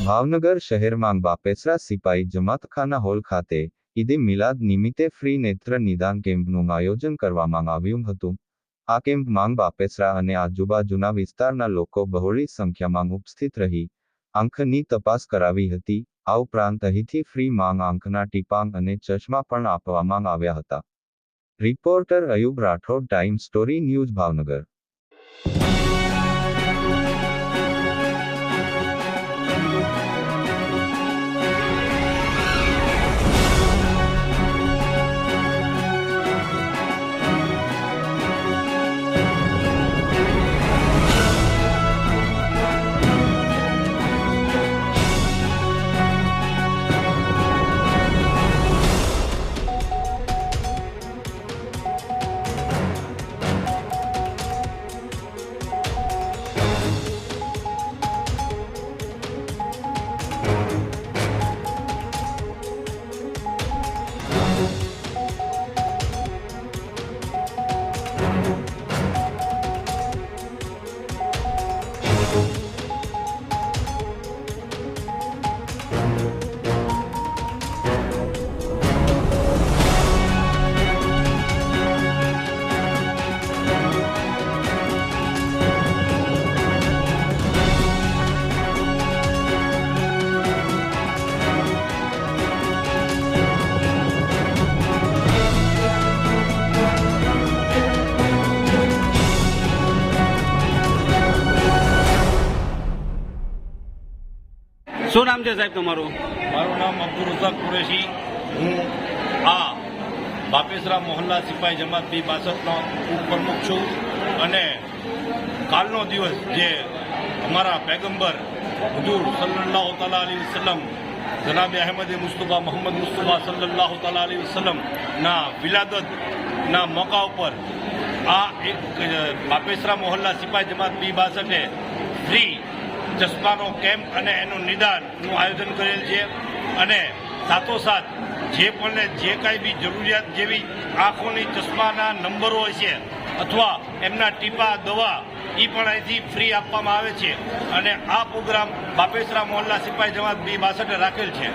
ભાવનગર શહેરમાં બાપેસરા સિપાઈ જમાતખાના હોલ ખાતે ઈદે મિલાદ નિમિત્તે ફ્રી નેત્ર નિદાન કેમ્પનું આયોજન કરવામાં આવ્યું હતું। આ કેમ્પમાં બાપેસરા અને આજુબાજુના વિસ્તારના લોકો બહોળી સંખ્યામાં ઉપસ્થિત રહી આંખની તપાસ કરાવી હતી। આ ઉપરાંત અહીંથી ફ્રીમાં આંખના ટીપાં અને ચશ્મા પણ આપવામાં આવ્યા હતા। Reporter Ayub Rathod, time story news, Bhavnagar. શું નામ છે સાહેબ તમારું? મારું નામ અબ્દુલ રઝાક કુરેશી। હું આ બાપેસરા મોહલ્લા સિપાઈ જમાત બી 62નો ઉપપ્રમુખ છું અને કાલનો દિવસ જે અમારા પૈગંબર હુજૂર સલ્લલ્લાહુ તઆલા અલૈહિ વસલ્લમ જનાબ અહેમદ મુસ્તફા મોહમ્મદ મુસ્તફા સલ્લલ્લાહુ તઆલા અલૈહિ વસલ્લમના વિલાદતના મોકા ઉપર આ એક બાપેસરા મોહલ્લા સિપાઈ જમાત બી 62એ ફ્રી ચશ્માનો કેમ્પ અને એનું નિદાનનું આયોજન કરેલ છે અને સાથોસાથ જે કાંઈ બી જરૂરિયાત જેવી આંખોની ચશ્માના નંબરો હોય છે અથવા એમના ટીપા દવા એ પણ અહીંથી ફ્રી આપવામાં આવે છે અને આ પ્રોગ્રામ બાપેસરા મોહલ્લા સિપાઈ જમાત બી 62એ રાખેલ છે।